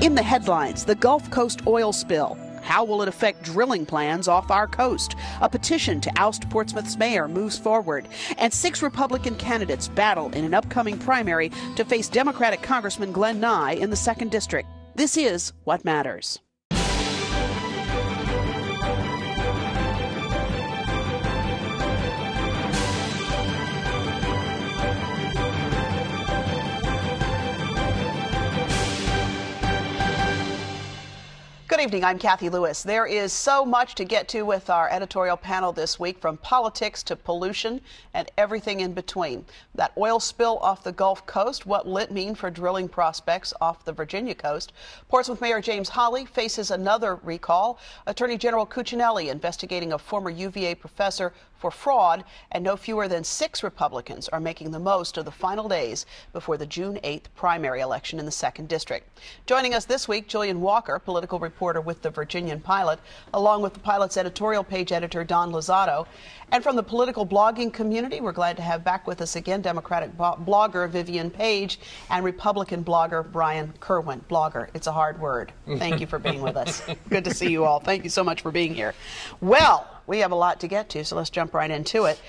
In the headlines, the Gulf Coast oil spill. How will it affect drilling plans off our coast? A petition to oust Portsmouth's mayor moves forward. And 6 Republican candidates battle in an upcoming primary to face Democratic Congressman Glenn Nye in the 2nd District. This is What Matters. Good evening, I'm Kathy Lewis. There is so much to get to with our editorial panel this week, from politics to pollution and everything in between. That oil spill off the Gulf Coast, what will it mean for drilling prospects off the Virginia coast? Portsmouth Mayor James Holley faces another recall. Attorney General Cuccinelli investigating a former UVA professor for fraud, and no fewer than 6 Republicans are making the most of the final days before the June 8th primary election in the 2nd District. Joining us this week, Julian Walker, political reporter with the Virginian Pilot, along with the Pilot's editorial page editor, Don Lozado. And from the political blogging community, we're glad to have back with us again Democratic blogger Vivian Page and Republican blogger Brian Kerwin. Blogger, it's a hard word. Thank you for being with us. Good to see you all. Thank you so much for being here. Well, we have a lot to get to, so let's jump right into it.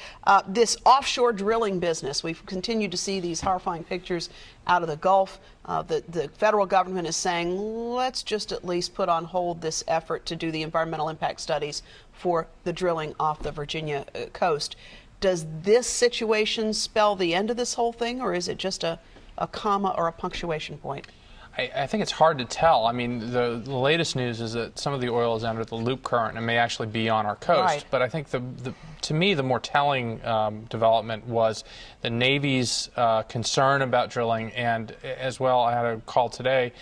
This offshore drilling business, we've continued to see these horrifying pictures out of the Gulf. The federal government is saying, let's just at least put on hold this effort to do the environmental impact studies for the drilling off the Virginia coast. Does this situation spell the end of this whole thing, or is it just a comma or a punctuation point? I think it's hard to tell. I mean, the latest news is that some of the oil is under the loop current and may actually be on our coast. Right. But I think to me, the more telling development was the Navy's concern about drilling, and as well, I had a call today.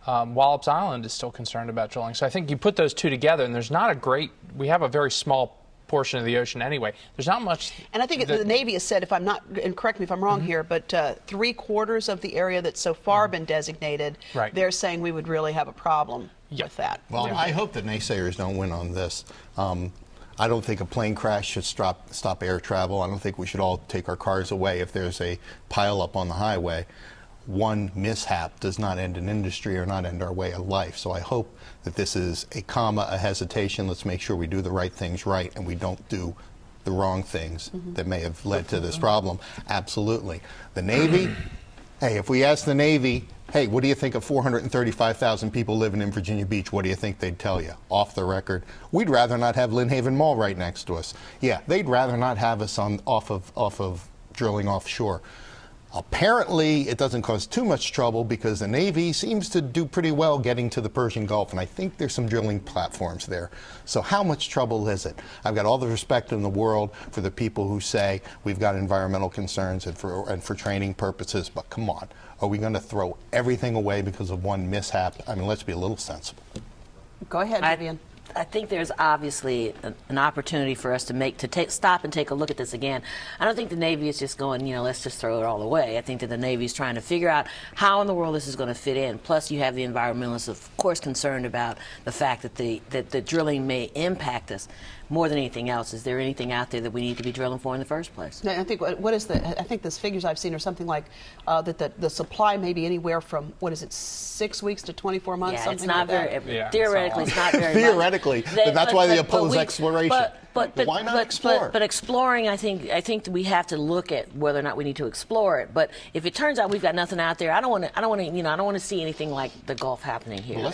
Wallops Island is still concerned about drilling. So I think you put those two together, and there's not a great. We have a very small portion of the ocean anyway. There's not much. And I think the Navy has said, if I'm not, and correct me if I'm wrong here, but 3/4 of the area that's so far been designated, they're saying we would really have a problem with that. Well, I hope the naysayers don't win on this. I don't think a plane crash should stop air travel. I don't think we should all take our cars away if there's a pileup on the highway. One mishap does not end an industry or not end our way of life. So I hope that this is a comma, a hesitation. Let's make sure we do the right things right and we don't do the wrong things that may have led to this problem. Absolutely. The Navy, hey, if we ask the Navy, hey, what do you think of 435,000 people living in Virginia Beach? What do you think they'd tell you? Off the record, we'd rather not have Lynn Haven Mall right next to us. Yeah, they'd rather not have us off of drilling offshore. Apparently, it doesn't cause too much trouble because the Navy seems to do pretty well getting to the Persian Gulf, and I think there's some drilling platforms there. So how much trouble is it? I've got all the respect in the world for the people who say we've got environmental concerns and for training purposes, but come on. Are we going to throw everything away because of one mishap? I mean, let's be a little sensible. Go ahead, Vivian. I think there's obviously an opportunity for us to stop and take a look at this again. I don't think the Navy is just going, let's just throw it all away. I think that the Navy is trying to figure out how in the world this is going to fit in. Plus, you have the environmentalists, of course, concerned about the fact that the drilling may impact us more than anything else. Is there anything out there that we need to be drilling for in the first place? No, I think I think the figures I've seen are something like that the supply may be anywhere from 6 weeks to 24 months. Yeah, something it's not like very. Yeah, theoretically, it's not very. Theoretically, that's why they oppose exploration. But why not explore? But exploring, I think that we have to look at whether or not we need to explore it. But if it turns out we've got nothing out there, I don't want to see anything like the Gulf happening here. Well,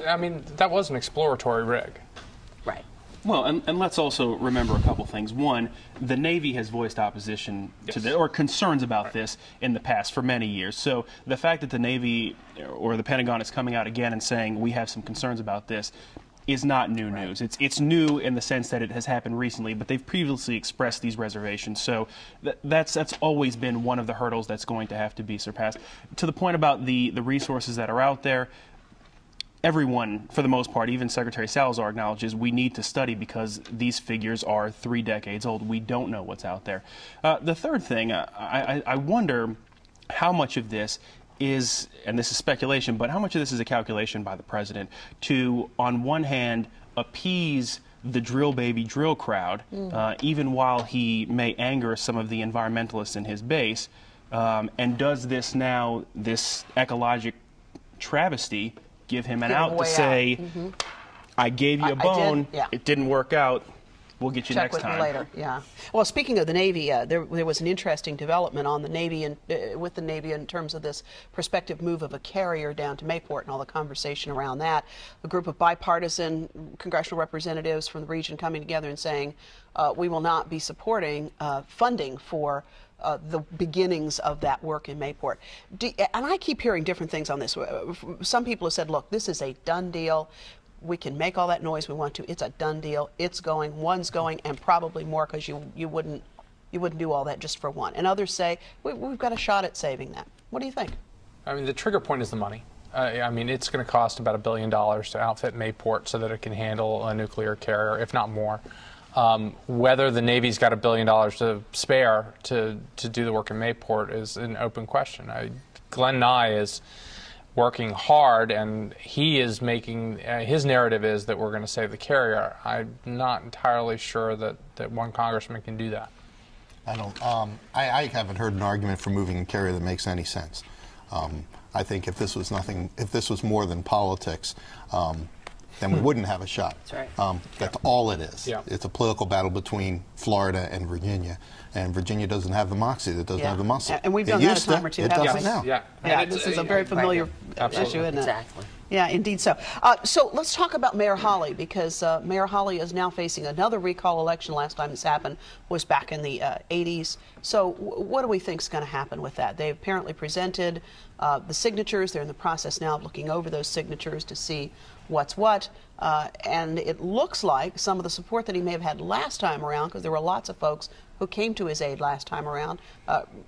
I mean, that was an exploratory rig. Right. Well, and let's also remember a couple things. One, the Navy has voiced opposition to this, or concerns about this in the past for many years. So the fact that the Navy or the Pentagon is coming out again and saying we have some concerns about this is not new news. It's new in the sense that it has happened recently, but they've previously expressed these reservations. So that's always been one of the hurdles that's going to have to be surpassed. To the point about the resources that are out there, everyone, for the most part, even Secretary Salazar acknowledges we need to study because these figures are 3 decades old. We don't know what's out there. The third thing, I wonder how much of this is, and this is speculation, but how much of this is a calculation by the president to, on one hand, appease the drill baby drill crowd, even while he may anger some of the environmentalists in his base, and does this now, this ecologic travesty, give him an Give him out a to way say, I gave you a bone, it didn't work out. We'll get you Check next with time. me later. Yeah. Well, speaking of the Navy, there was an interesting development on the Navy and with the Navy in terms of this prospective move of a carrier down to Mayport and all the conversation around that. A group of bipartisan congressional representatives from the region coming together and saying we will not be supporting funding for the beginnings of that work in Mayport. And I keep hearing different things on this. Some people have said, look, this is a done deal. We can make all that noise we want to. It's a done deal. It's going. One's going, and probably more, because you wouldn't do all that just for one. And others say we've got a shot at saving that. What do you think? I mean, the trigger point is the money. I mean, it's going to cost about $1 billion to outfit Mayport so that it can handle a nuclear carrier, if not more. Whether the Navy's got $1 billion to spare to do the work in Mayport is an open question. Glenn Nye is working hard, and he is making his narrative is that we're going to save the carrier. I'm not entirely sure that one congressman can do that. I don't. I haven't heard an argument for moving a carrier that makes any sense. I think if this was more than politics, then we wouldn't have a shot. That's right. That's all it is. Yeah. It's a political battle between Florida and Virginia. And Virginia doesn't have the moxie, that doesn't have the muscle. And we've done that a time or two. It doesn't now. Yeah, this is a very familiar issue, isn't it? Exactly. Yeah, indeed so. So let's talk about Mayor Holley, because Mayor Holley is now facing another recall election. Last time this happened was back in the 80s. So what do we think is going to happen with that? They apparently presented the signatures. They're in the process now of looking over those signatures to see what's what. And it looks like some of the support that he may have had last time around, because there were lots of folks who came to his aid last time around,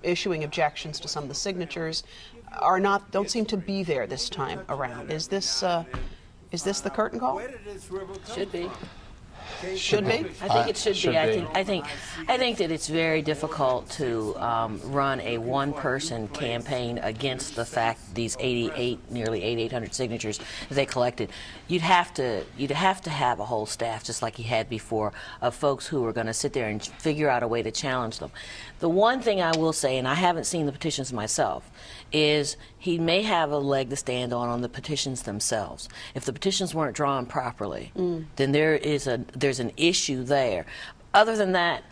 issuing objections to some of the signatures, don't seem to be there this time around. Is this the curtain call? Should be. Should be. I think it should be. I think that it's very difficult to run a one-person campaign against the fact these nearly 8,800 signatures that they collected. You'd have to have a whole staff, just like he had before, of folks who were going to sit there and figure out a way to challenge them. The one thing I will say, and I haven't seen the petitions myself, is he may have a leg to stand on the petitions themselves. If the petitions weren't drawn properly, then there's an issue there. Other than that,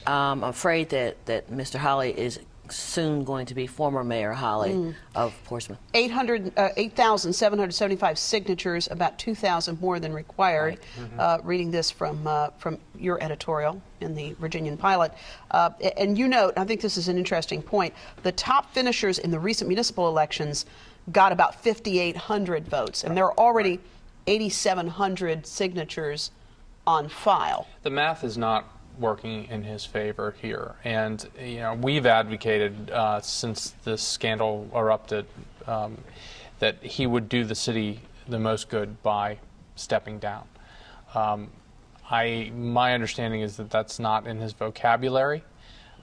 I'm afraid that Mr. Holley is soon going to be former Mayor Holley of Portsmouth. 8,775 signatures, about 2,000 more than required. Right. Reading this from your editorial in the Virginian Pilot. And you note, I think this is an interesting point, the top finishers in the recent municipal elections got about 5,800 votes, and there are already 8,700 signatures on file. The math is not working in his favor here, and we've advocated since this scandal erupted that he would do the city the most good by stepping down. My understanding is that that's not in his vocabulary.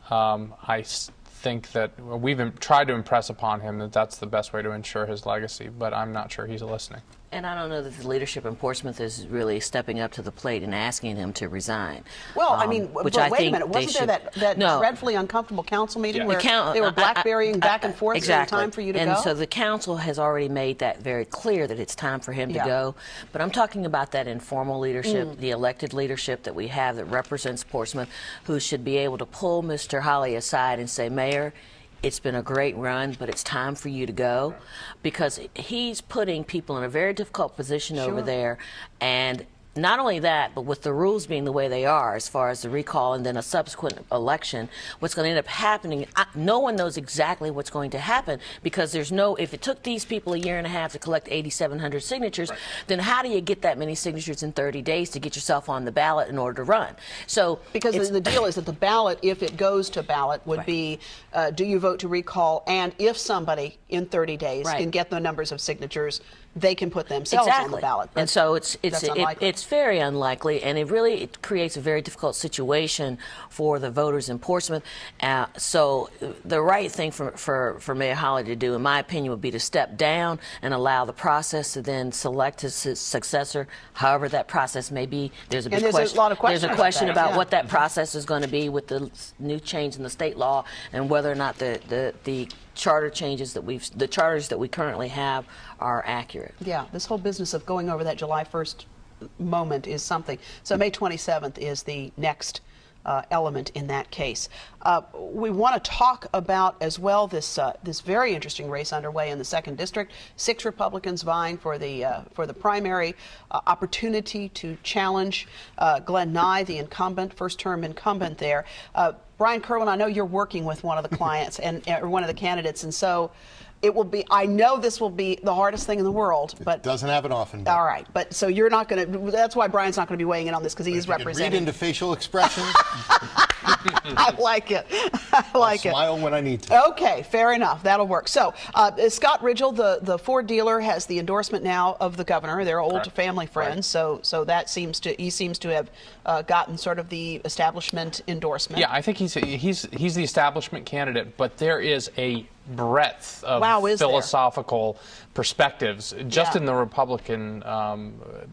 I think that we've tried to impress upon him that that's the best way to ensure his legacy, but I'm not sure he's listening. And I don't know that the leadership in Portsmouth is really stepping up to the plate and asking him to resign. Well, I mean, but wait a minute. Wasn't there that dreadfully uncomfortable council meeting where they were blackberrying back and forth? Exactly. Time for you to go? And so the council has already made that very clear that it's time for him to go. But I'm talking about that informal leadership, the elected leadership that we have that represents Portsmouth, who should be able to pull Mr. Holley aside and say, Mayor, it's been a great run, but it's time for you to go, because he's putting people in a very difficult position over there. And not only that, but with the rules being the way they are, as far as the recall and then a subsequent election, what's going to end up happening, no one knows exactly what's going to happen, because if it took these people a year and a half to collect 8,700 signatures, then how do you get that many signatures in 30 days to get yourself on the ballot in order to run? So because the deal is that the ballot, if it goes to ballot, would be, do you vote to recall, and if somebody in 30 days can get the numbers of signatures, they can put themselves on the ballot. And so it's very unlikely, and it creates a very difficult situation for the voters in Portsmouth. So the right thing for Mayor Holley to do, in my opinion, would be to step down and allow the process to then select his successor, however that process may be. There's a lot of questions. There's a question about what that process is going to be with the new change in the state law, and whether or not the charter changes that the charters that we currently have are accurate. Yeah, this whole business of going over that July 1st moment is something. So May 27th is the next element in that case. We want to talk about as well this very interesting race underway in the 2nd District. 6 Republicans vying for the primary opportunity to challenge Glenn Nye, the incumbent, first-term incumbent there. Brian Kerwin, I know you're working with one of the clients and or one of the candidates, and so it will be, I know this will be the hardest thing in the world, but it doesn't happen often. All right, but so you're not going to, that's why Brian's not going to be weighing in on this, because he's representing. Read into facial expressions. I like it. I like I'll smile when I need to. Okay, fair enough. That'll work. So Scott Ridgell, the Ford dealer, has the endorsement now of the governor. They're old family friends, right. So that seems to have gotten sort of the establishment endorsement. Yeah, I think he's the establishment candidate, but there is a breadth of philosophical perspectives just in the Republican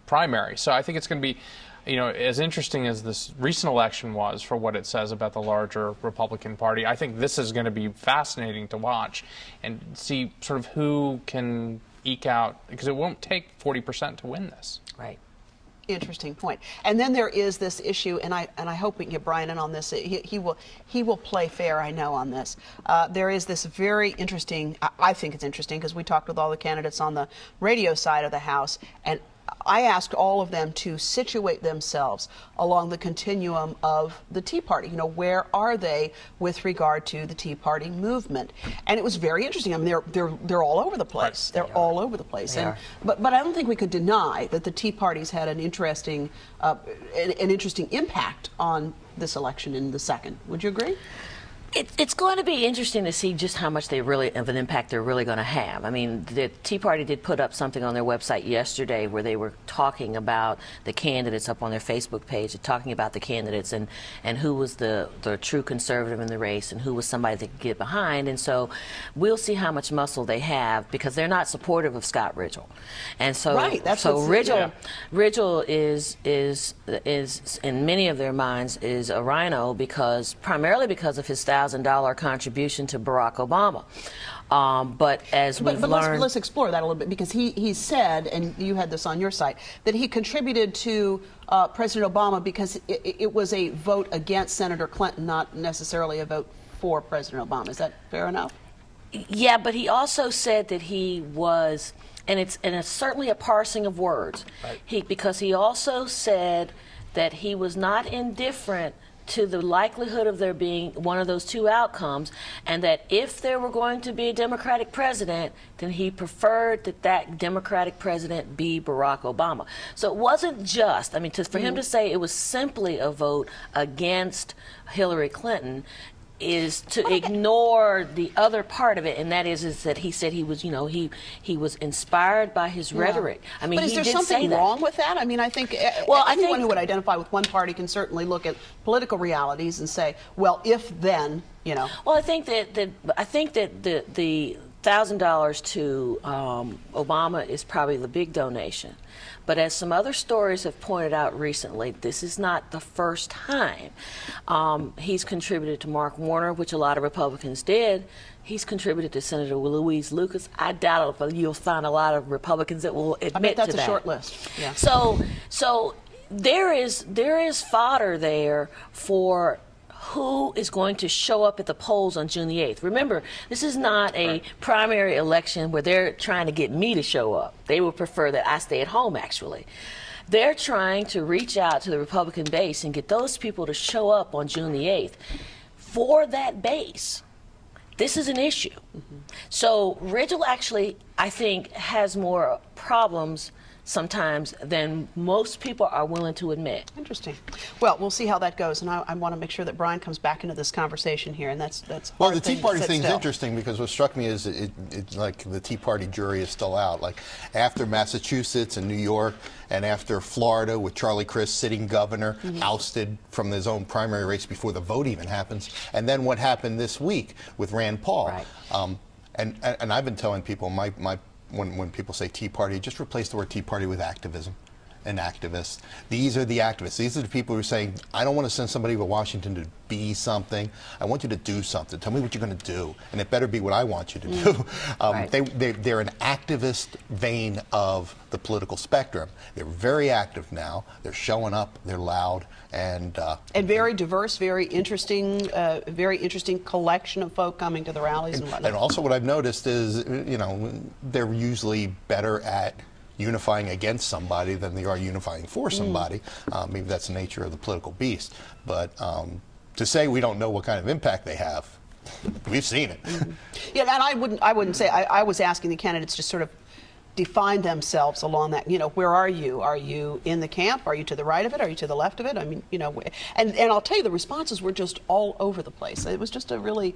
primary. So I think it's going to be, you know, as interesting as this recent election was for what it says about the larger Republican Party, I think this is going to be fascinating to watch and see sort of who can eke out, because it won't take 40% to win this. Right. Interesting point. And then there is this issue, and I hope we can get Brian in on this. He will play fair, I know, on this. There is this very interesting, I think it's interesting, because we talked with all the candidates on the radio side of the House, and I asked all of them to situate themselves along the continuum of the Tea Party. You know, where are they with regard to the Tea Party movement? And it was very interesting. I mean, they're all over the place. They're all over the place. But I don't think we could deny that the Tea Party's had an interesting impact on this election in the 2nd. Would you agree? It's going to be interesting to see just how much of an impact they're really going to have. I mean, the Tea Party did put up something on their website yesterday where they were talking about the candidates up on their Facebook page, talking about the candidates and who was the true conservative in the race and who was somebody they could get behind. And so we'll see how much muscle they have, because they're not supportive of Scott Ridgell. And so, Ridgell is in many of their minds is a rhino, primarily because of his $1,000 contribution to Barack Obama. But as we've learned... let's explore that a little bit, because he said, and you had this on your site, that he contributed to President Obama because it was a vote against Senator Clinton, not necessarily a vote for President Obama. Is that fair enough? Yeah, but he also said that he was, and it's certainly a parsing of words, right. Because he also said that he was not indifferent to the likelihood of there being one of those two outcomes, and that if there were going to be a Democratic president, then he preferred that Democratic president be Barack Obama. So it wasn't just, I mean, for him to say it was simply a vote against Hillary Clinton is to ignore the other part of it, and that is that he said he was, you know, he was inspired by his rhetoric. I mean, but is there something wrong with that? I mean, I think anyone who would identify with one party can certainly look at political realities and say, well, if then, you know. Well, I think that the $1,000 to Obama is probably the big donation. But as some other stories have pointed out recently, this is not the first time. He's contributed to Mark Warner, which a lot of Republicans did. He's contributed to Senator Louise Lucas. I doubt if you'll find a lot of Republicans that will admit to that. I bet that's a short list. Yeah. So there is fodder there for who is going to show up at the polls on June the 8th. Remember, this is not a primary election where they're trying to get me to show up. They would prefer that I stay at home, actually. They're trying to reach out to the Republican base and get those people to show up on June the 8th. For that base, this is an issue. So Ridgell actually, I think, has more problems sometimes than most people are willing to admit. Interesting. Well, we'll see how that goes, and I want to make sure that Brian comes back into this conversation here, and that's well, the Tea Party thing's interesting, because what struck me is it's like the Tea Party jury is still out. Like after Massachusetts and New York, and after Florida with Charlie Crist sitting governor, ousted from his own primary race before the vote even happens, and then what happened this week with Rand Paul. Right. And I've been telling people when people say Tea Party, just replace the word Tea Party with activism. an activist. These are the activists. These are the people who are saying, I don't want to send somebody to Washington to be something. I want you to do something. Tell me what you're going to do. And it better be what I want you to do. Right. They're an activist vein of the political spectrum. They're very active now. They're showing up. They're loud. And very diverse, very interesting collection of folk coming to the rallies and whatnot. And also what I've noticed is, they're usually better at unifying against somebody than they are unifying for somebody. Maybe that's the nature of the political beast. But to say we don't know what kind of impact they have, we've seen it. Yeah, and I wouldn't say, I was asking the candidates to sort of define themselves along that, where are you? Are you in the camp? Are you to the right of it? Are you to the left of it? I mean, and I'll tell you, the responses were just all over the place. It was just a really,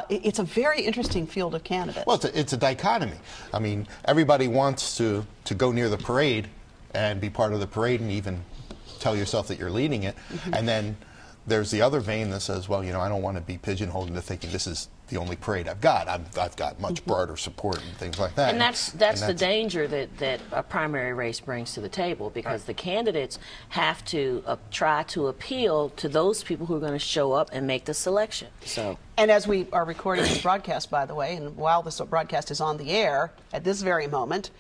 it's a very interesting field of candidates. Well, it's a dichotomy. I mean, everybody wants to go near the parade and be part of the parade and even tell yourself that you're leading it. And then there's the other vein that says, well, I don't want to be pigeonholed into thinking this is the only parade I've got. I've got much broader support and things like that. And that's the danger that a primary race brings to the table, because the candidates have to try to appeal to those people who are going to show up and make the selection. So. And as we are recording this broadcast, by the way, and while this broadcast is on the air at this very moment,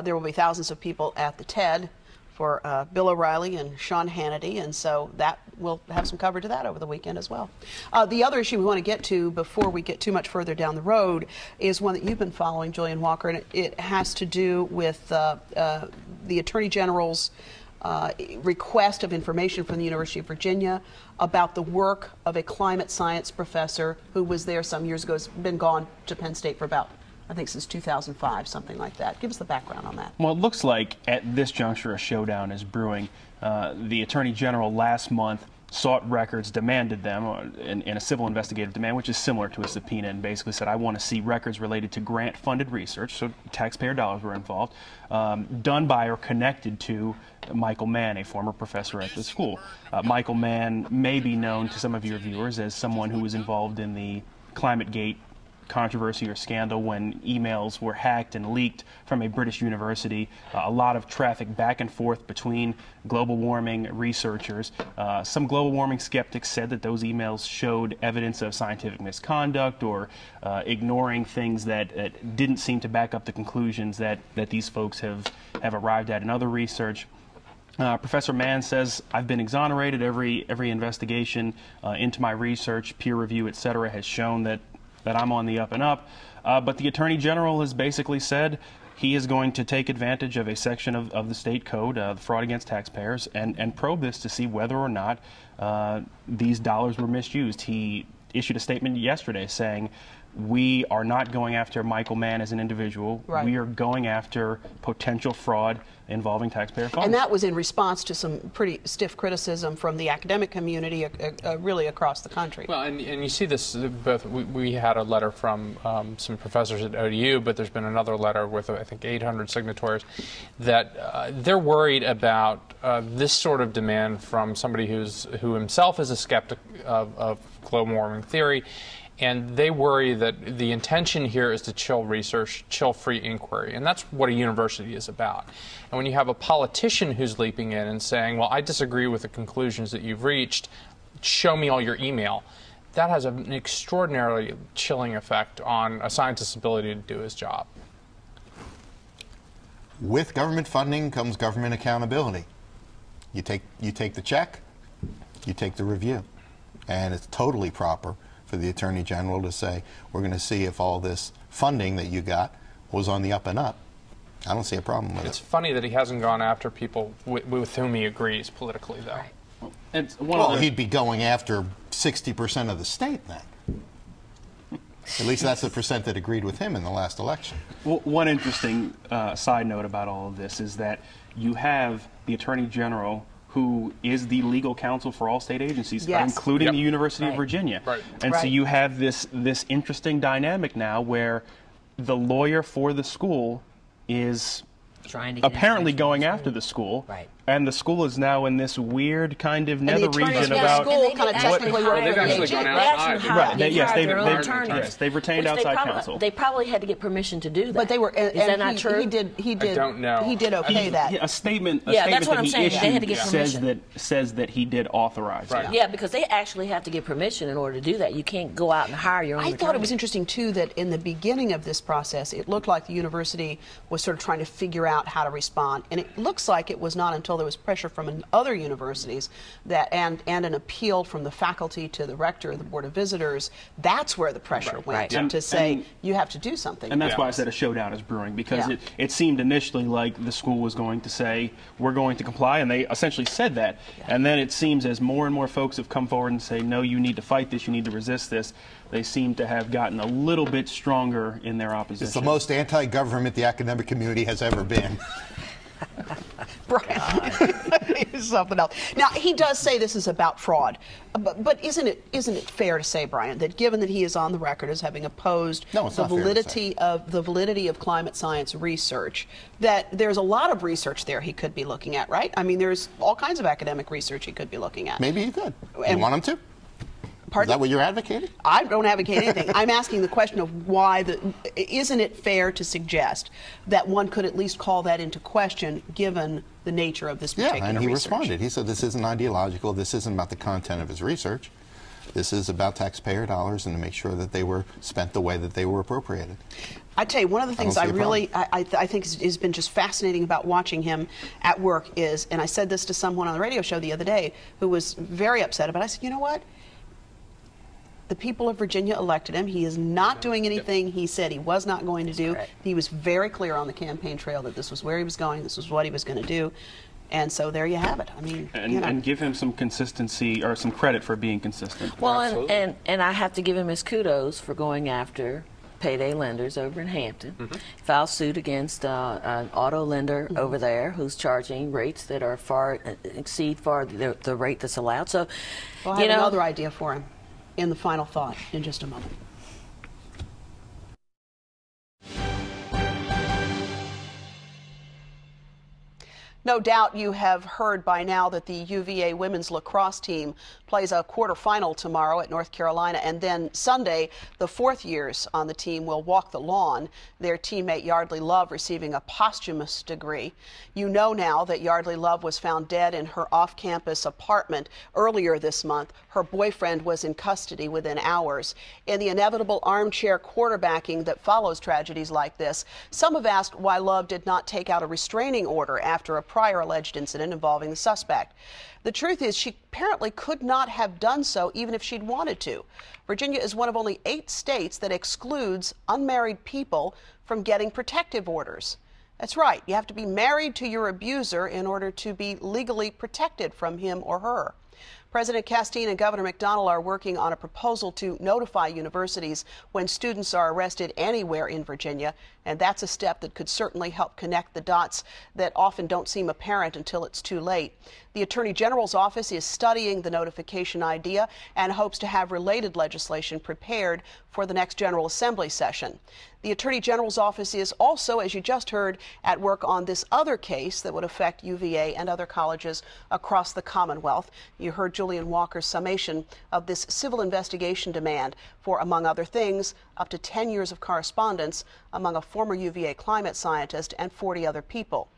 there will be thousands of people at the TED for Bill O'Reilly and Sean Hannity, and so that we'll have some coverage of that over the weekend as well. The other issue we want to get to before we get too much further down the road is one that you've been following, Julian Walker, and it has to do with the Attorney General's request of information from the University of Virginia about the work of a climate science professor who was there some years ago, has been gone to Penn State for about, I think, since 2005, something like that. Give us the background on that. Well, it looks like at this juncture a showdown is brewing. The Attorney General last month sought records, demanded them in a civil investigative demand, which is similar to a subpoena, and basically said, I want to see records related to grant-funded research, so taxpayer dollars were involved, done by or connected to Michael Mann, a former professor at the school. Michael Mann may be known to some of your viewers as someone who was involved in the ClimateGate controversy or scandal when emails were hacked and leaked from a British university. A lot of traffic back and forth between global warming researchers. Some global warming skeptics said that those emails showed evidence of scientific misconduct or ignoring things that didn't seem to back up the conclusions that these folks have arrived at in other research. Professor Mann says, I've been exonerated. Every investigation into my research, peer review, etc., has shown that I'm on the up and up. But the Attorney General has basically said he is going to take advantage of a section of the state code, the fraud against taxpayers, and probe this to see whether or not these dollars were misused. He issued a statement yesterday saying, we are not going after Michael Mann as an individual. Right. We are going after potential fraud involving taxpayer funds. And that was in response to some pretty stiff criticism from the academic community really across the country. Well, and you see this both. We had a letter from some professors at ODU, but there's been another letter with, I think, 800 signatories that they're worried about this sort of demand from somebody who himself is a skeptic of global warming theory. And they worry that the intention here is to chill research, chill free inquiry. And that's what a university is about. And when you have a politician who's leaping in and saying, well, I disagree with the conclusions that you've reached, show me all your email, that has an extraordinarily chilling effect on a scientist's ability to do his job. With government funding comes government accountability. You take the check, you take the review. And it's totally proper for the Attorney General to say, we're going to see if all this funding that you got was on the up and up. I don't see a problem with it. It's funny that he hasn't gone after people with whom he agrees politically, though. Right. Well, he'd be going after 60% of the state then. At least that's the percent that agreed with him in the last election. Well, one interesting side note about all of this is that you have the Attorney General, who is the legal counsel for all state agencies, yes, including the University of Virginia. Right. And so you have this interesting dynamic now where the lawyer for the school is trying to apparently going after the school And the school is now in this weird kind of nether region about about school kind of technically they've actually gone outside. Right. They've retained Which outside counsel. They probably had to get permission to do that. But they were. Is that not true? He did. I don't know. He did okay that. A statement. Yeah, that's what that I'm he saying. issued They had to get permission. says that he did authorize it. Yeah, because they actually have to get permission in order to do that. You can't go out and hire your own I attorney. thought it was interesting, too, that in the beginning of this process, it looked like the university was sort of trying to figure out how to respond. And it looks like it was not until there was pressure from other universities that and an appeal from the faculty to the rector, the board of visitors, that's where the pressure went to say, you have to do something. And that's why I said a showdown is brewing, because it seemed initially like the school was going to say, we're going to comply, and they essentially said that. And then it seems as more and more folks have come forward and say, no, you need to fight this, you need to resist this, they seem to have gotten a little bit stronger in their opposition. It's the most anti-government the academic community has ever been. Brian, something else. Now, he does say this is about fraud, but isn't it fair to say, Brian, that given that he is on the record as having opposed the validity of climate science research, that there's a lot of research there he could be looking at, right? I mean, there's all kinds of academic research he could be looking at. Maybe he could. You want him to? Pardon? Is that what you're advocating? I don't advocate anything. I'm asking the question of why isn't it fair to suggest that one could at least call that into question given the nature of this particular research? Yeah, and he responded. He said this isn't ideological. This isn't about the content of his research. This is about taxpayer dollars and to make sure that they were spent the way that they were appropriated. I tell you, one of the things I think has been just fascinating about watching him at work is, and I said this to someone on the radio show the other day who was very upset about it. I said, you know what? The people of Virginia elected him. He is not doing anything he said he was not going to do. He was very clear on the campaign trail that this was where he was going, this was what he was going to do. And so there you have it. I mean, and give him some consistency or some credit for being consistent. Well, and I have to give him his kudos for going after payday lenders over in Hampton. Filed suit against an auto lender over there who's charging rates that are exceed the rate that's allowed. So, well, I have another idea for him in the final thought in just a moment. No doubt you have heard by now that the UVA women's lacrosse team plays a quarterfinal tomorrow at North Carolina, and then Sunday, the fourth years on the team will walk the lawn, their teammate Yardley Love receiving a posthumous degree. You know now that Yardley Love was found dead in her off-campus apartment earlier this month. Her boyfriend was in custody within hours. In the inevitable armchair quarterbacking that follows tragedies like this, some have asked why Love did not take out a restraining order after a prior alleged incident involving the suspect. The truth is she apparently could not have done so even if she'd wanted to. Virginia is one of only 8 states that excludes unmarried people from getting protective orders. That's right, you have to be married to your abuser in order to be legally protected from him or her. President Castine and Governor McDonnell are working on a proposal to notify universities when students are arrested anywhere in Virginia, and that's a step that could certainly help connect the dots that often don't seem apparent until it's too late. The Attorney General's office is studying the notification idea and hopes to have related legislation prepared for the next General Assembly session. The Attorney General's office is also, as you just heard, at work on this other case that would affect UVA and other colleges across the Commonwealth. You heard Julian Walker's summation of this civil investigation demand for, among other things, up to 10 years of correspondence among a former UVA climate scientist and 40 other people.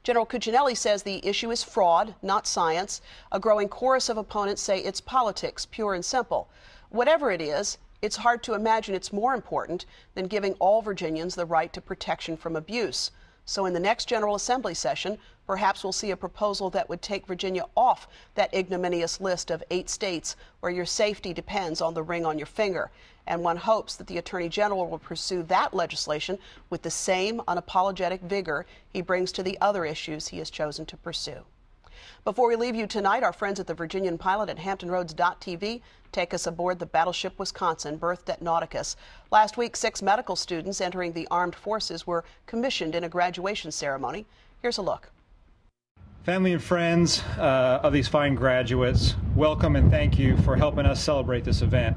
General Cuccinelli says the issue is fraud, not science. A growing chorus of opponents say it's politics, pure and simple. Whatever it is, it's hard to imagine it's more important than giving all Virginians the right to protection from abuse. So in the next General Assembly session, perhaps we'll see a proposal that would take Virginia off that ignominious list of 8 states where your safety depends on the ring on your finger. And one hopes that the Attorney General will pursue that legislation with the same unapologetic vigor he brings to the other issues he has chosen to pursue. Before we leave you tonight, our friends at the Virginian Pilot at HamptonRoads.tv take us aboard the battleship Wisconsin, berthed at Nauticus. Last week, 6 medical students entering the armed forces were commissioned in a graduation ceremony. Here's a look. Family and friends of these fine graduates, welcome and thank you for helping us celebrate this event.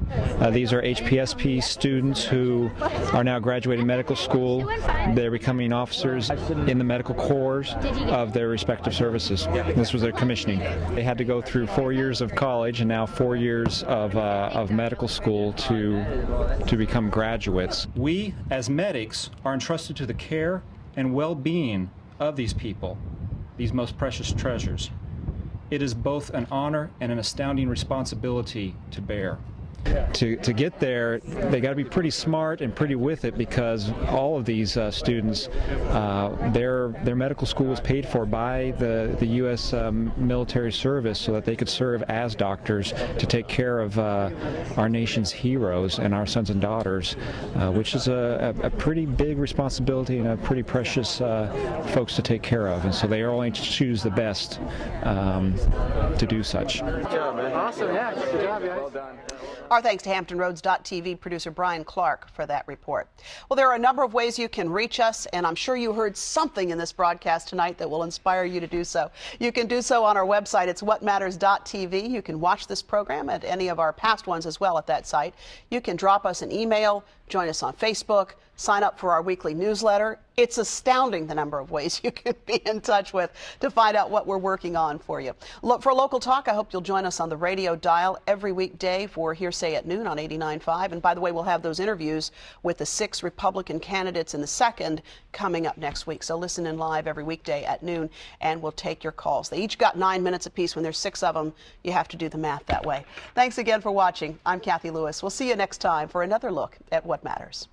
These are HPSP students who are now graduating medical school. They're becoming officers in the medical corps of their respective services. This was their commissioning. They had to go through 4 years of college and now 4 years of medical school to become graduates. We, as medics, are entrusted to the care and well-being of these people, these most precious treasures. It is both an honor and an astounding responsibility to bear. To get there, they got to be pretty smart and pretty with it, because all of these students, their medical school is paid for by the U.S. military service so that they could serve as doctors to take care of our nation's heroes and our sons and daughters, which is a pretty big responsibility and a pretty precious folks to take care of. And so they only choose the best to do such. Good job, man. Awesome, yeah. Good job, guys. Well done. Our thanks to HamptonRoads.tv producer Brian Clark for that report. Well, there are a number of ways you can reach us, and I'm sure you heard something in this broadcast tonight that will inspire you to do so. You can do so on our website. It's whatmatters.tv. You can watch this program and any of our past ones as well at that site. You can drop us an email, join us on Facebook, sign up for our weekly newsletter. It's astounding the number of ways you can be in touch with to find out what we're working on for you. Look, for Local Talk, I hope you'll join us on the radio dial every weekday for Hearsay at Noon on 89.5. And by the way, we'll have those interviews with the 6 Republican candidates in the second coming up next week. So listen in live every weekday at noon, and we'll take your calls. They each got 9 minutes apiece. When there's 6 of them, you have to do the math that way. Thanks again for watching. I'm Kathy Lewis. We'll see you next time for another look at what matters.